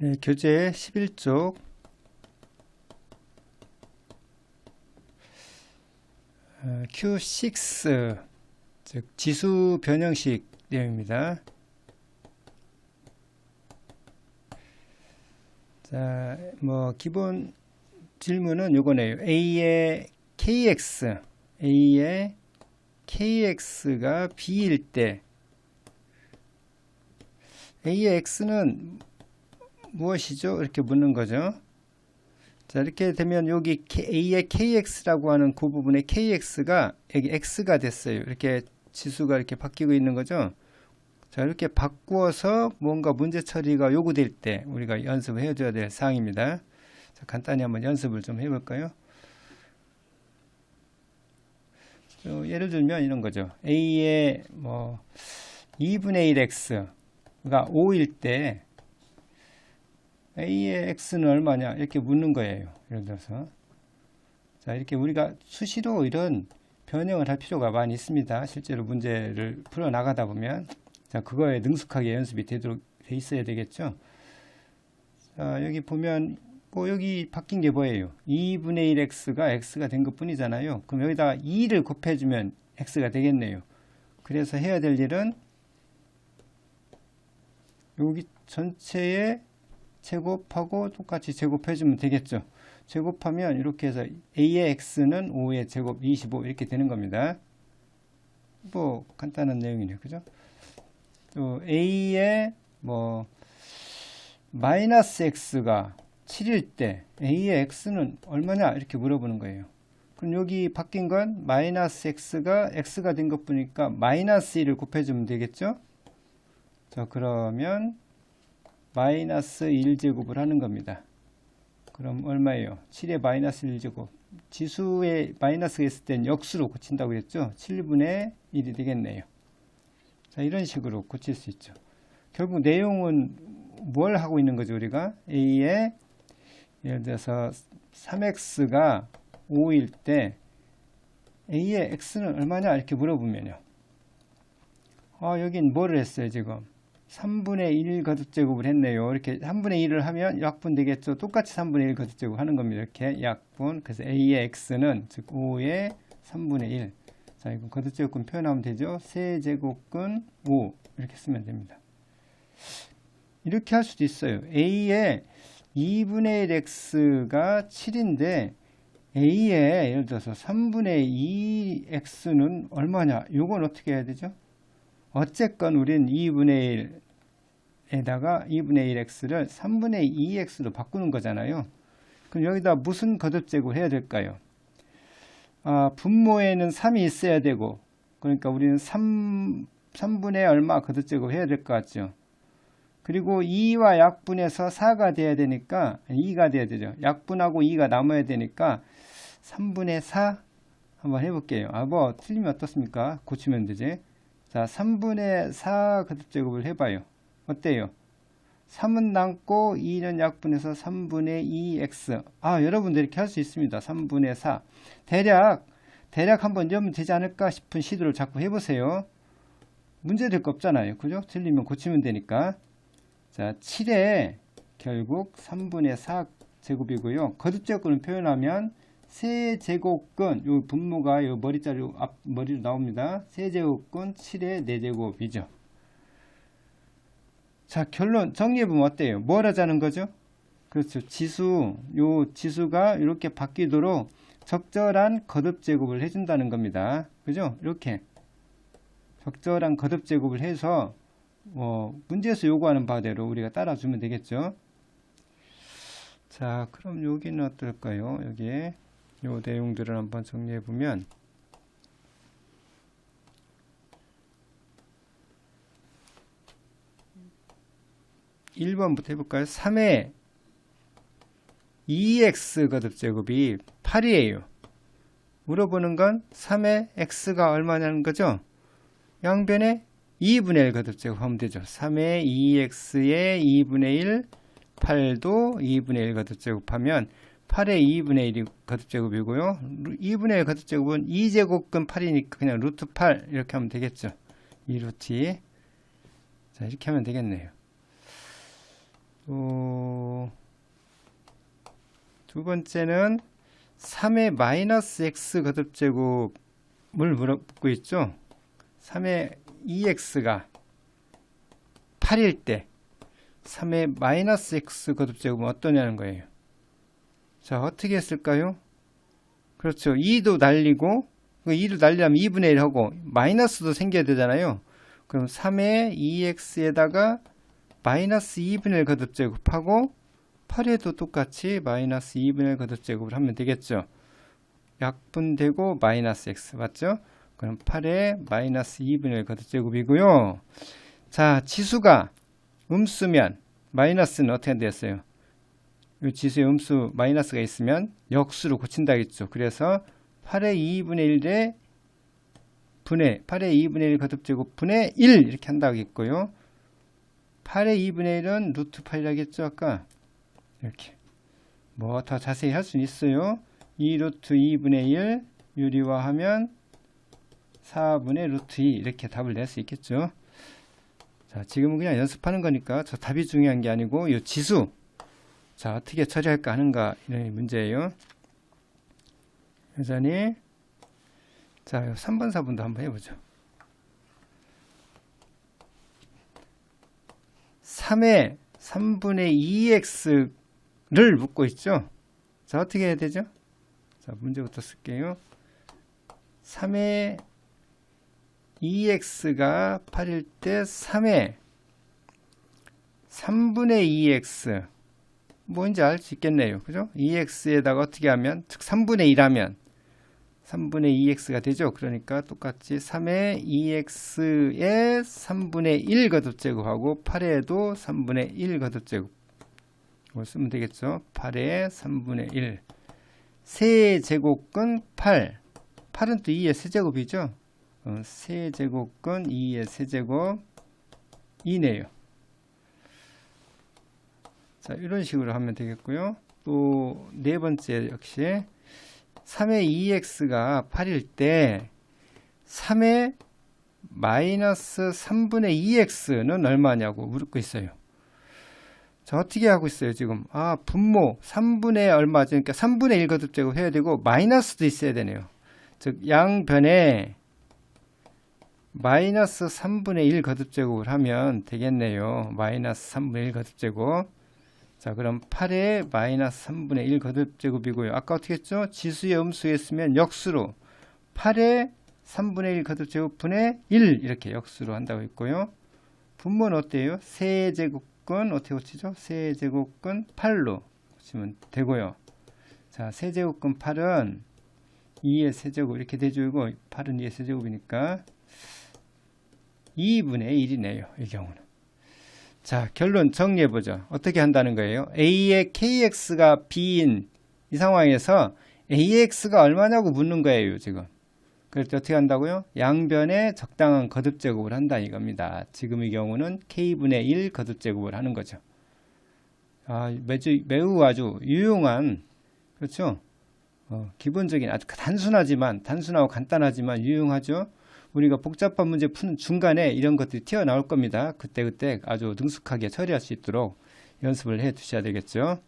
네, 교재 11쪽 Q6 즉 지수 변형식 내용입니다. 자, 기본 질문은 요거네요. A의 KX가 B일 때 A의 X는 무엇이죠? 이렇게 묻는 거죠. 자, 이렇게 되면 여기 A의 KX라고 하는 그 부분에 KX가 여기 X가 됐어요. 이렇게 지수가 이렇게 바뀌고 있는 거죠. 자, 이렇게 바꾸어서 뭔가 문제 처리가 요구될 때 우리가 연습을 해줘야 될 사항입니다. 자, 간단히 한번 연습을 좀 해볼까요? 예를 들면 이런 거죠. A의 2분의 1 X가 5일 때 A의 X는 얼마냐 이렇게 묻는 거예요. 예를 들어서 자, 이렇게 우리가 수시로 이런 변형을 할 필요가 많이 있습니다. 실제로 문제를 풀어 나가다 보면 자, 그거에 능숙하게 연습이 되도록 돼 있어야 되겠죠. 자, 여기 보면 여기 바뀐 게 뭐예요? 2분의 1 X가 X가 된 것 뿐이잖아요. 그럼 여기다가 2를 곱해주면 X가 되겠네요. 그래서 해야 될 일은 여기 전체에 제곱하고 똑같이 제곱해주면 되겠죠. 제곱하면 이렇게 해서 A의 X는 5의 제곱 25 이렇게 되는 겁니다. 간단한 내용이네요. 그죠? 또 A의 마이너스 X가 7일 때 A의 X는 얼마냐 이렇게 물어보는 거예요. 그럼 여기 바뀐 건 마이너스 X가 X가 된 것 보니까 마이너스 1을 곱해주면 되겠죠. 자, 그러면 마이너스 1제곱을 하는 겁니다. 그럼 얼마예요? 7의 마이너스 1제곱. 지수에 마이너스가 있을 땐 역수로 고친다고 했죠. 7분의 1이 되겠네요. 자, 이런 식으로 고칠 수 있죠. 결국 내용은 뭘 하고 있는 거죠? 우리가 A의 예를 들어서 3X가 5일 때 A의 X는 얼마냐 이렇게 물어보면요. 여긴 뭐를 했어요 지금? 3분의 1 거듭제곱을 했네요. 이렇게 3분의 1을 하면 약분 되겠죠. 똑같이 3분의 1 거듭제곱 하는 겁니다. 이렇게 약분. 그래서 A의 X는 즉 5의 3분의 1. 자, 이거 거듭제곱근 표현하면 되죠. 세제곱근 5 이렇게 쓰면 됩니다. 이렇게 할 수도 있어요. A의 2분의 1 X가 7인데 A의 예를 들어서 3분의 2 X는 얼마냐? 이건 어떻게 해야 되죠? 어쨌건 우리는 2분의 1에다가 2분의 1x를 3분의 2x로 바꾸는 거잖아요. 그럼 여기다 무슨 거듭제곱을 해야 될까요? 분모에는 3이 있어야 되고, 그러니까 우리는 3분의 얼마 거듭제곱 해야 될 것 같죠. 그리고 2와 약분해서 4가 돼야 되니까 2가 돼야 되죠. 약분하고 2가 남아야 되니까 3분의 4 한번 해볼게요. 틀리면 어떻습니까? 고치면 되지. 자, 3분의 4 거듭제곱을 해봐요. 어때요? 3은 남고 2는 약분해서 3분의 2x. 여러분들 이렇게 할 수 있습니다. 3분의 4. 대략 한번 넣으면 되지 않을까 싶은 시도를 자꾸 해보세요. 문제 될 거 없잖아요. 그죠? 틀리면 고치면 되니까. 자, 7에 결국 3분의 4 제곱이고요. 거듭제곱을 표현하면 세제곱근, 요 분모가 요 머리로 나옵니다. 세제곱근 7의 4제곱이죠. 자, 결론 정리해보면 어때요? 뭘 하자는 거죠? 그렇죠. 요 지수가 이렇게 바뀌도록 적절한 거듭제곱을 해준다는 겁니다. 그죠? 이렇게 적절한 거듭제곱을 해서 문제에서 요구하는 바대로 우리가 따라주면 되겠죠. 자, 그럼 여기는 어떨까요? 여기에 요 내용들을 한번 정리해 보면 1번부터 해볼까요? 3의 2x 거듭제곱이 8이에요. 물어보는 건 3의 x가 얼마냐는 거죠. 양변에 2분의 1 거듭제곱 하면 되죠. 3의 2x의 2분의 1 8도 2분의 1 거듭제곱하면 8의 2분의 1이 거듭제곱이고요. 2분의 1 거듭제곱은 2제곱근 8이니까 그냥 루트 8 이렇게 하면 되겠죠. 2루트 2. 자, 이렇게 하면 되겠네요. 또 두 번째는 3의 마이너스 x 거듭제곱을 묻고 있죠. 3의 2x가 8일 때 3의 마이너스 x 거듭제곱은 어떠냐는 거예요. 자, 어떻게 했을까요? 그렇죠. 2도 날리고 2도 날리려면 2분의 1 하고 마이너스도 생겨야 되잖아요. 그럼 3의 2x에다가 마이너스 2분의 1 거듭제곱하고 8에도 똑같이 마이너스 2분의 1 거듭제곱을 하면 되겠죠. 약분되고 마이너스 x 맞죠? 그럼 8의 마이너스 2분의 1 거듭제곱이고요. 자, 지수가 음수면 마이너스는 어떻게 되었어요? 이 지수의 음수 마이너스가 있으면 역수로 고친다겠죠. 그래서 8의 2분의 1에 분의 8의 2분의 1 거듭제곱 분의 1 이렇게 한다고 했고요. 8의 2분의 1은 루트 8이라겠죠. 아까 이렇게 뭐 더 자세히 할 수는 있어요. 2 루트 2분의 1 유리화하면 4분의 루트 2 이렇게 답을 낼 수 있겠죠. 자, 지금은 그냥 연습하는 거니까 저 답이 중요한 게 아니고 이 지수 자 어떻게 처리할까 하는가 이런 문제예요. 여전히 자 3번 4번도 한번 해보죠. 3의 3분의 2x를 묻고 있죠. 자 어떻게 해야 되죠? 자 문제부터 쓸게요. 3의 2x가 8일 때 3의 3분의 2x 뭔지 알 수 있겠네요. 그죠? 2x에다가 어떻게 하면 즉 3분의 1 하면 3분의 2x가 되죠. 그러니까 똑같이 3의 2x에 3분의 1 거듭제곱하고 8에도 3분의 1 거듭제곱 이걸 쓰면 되겠죠. 8에 3분의 1 세제곱근 8 8은 또 2의 세제곱이죠. 세제곱근 2의 세제곱 2네요. 자, 이런 식으로 하면 되겠고요. 또 네 번째 역시 3의 2x가 8일 때 3의 마이너스 3분의 2x는 얼마냐고 묻고 있어요. 자, 어떻게 하고 있어요, 지금? 아, 분모 3분의 얼마죠? 그러니까 3분의 1 거듭제곱 해야 되고 마이너스도 있어야 되네요. 즉 양변에 마이너스 3분의 1 거듭제곱을 하면 되겠네요. 마이너스 3분의 1 거듭제곱. 자, 그럼 8의 마이너스 3분의 1 거듭제곱이고요. 아까 어떻게 했죠? 지수의 음수였으면 역수로 8의 3분의 1 거듭제곱 분의 1 이렇게 역수로 한다고 했고요. 분모는 어때요? 세제곱근 어떻게 고치죠? 세제곱근 8로 고치면 되고요. 자, 세제곱근 8은 2의 세제곱 이렇게 되주고 8은 2의 세제곱이니까 2분의 1이네요. 이 경우는. 자, 결론 정리해보죠. 어떻게 한다는 거예요? A의 KX가 B인 이 상황에서 AX가 얼마냐고 묻는 거예요, 지금. 그럴 때 어떻게 한다고요? 양변에 적당한 거듭제곱을 한다 이겁니다. 지금 이 경우는 K분의 1 거듭제곱을 하는 거죠. 아, 매우 아주 유용한, 그렇죠? 기본적인 아주 단순하고 간단하지만 유용하죠. 우리가 복잡한 문제 푸는 중간에 이런 것들이 튀어나올 겁니다. 그때 아주 능숙하게 처리할 수 있도록 연습을 해 두셔야 되겠죠.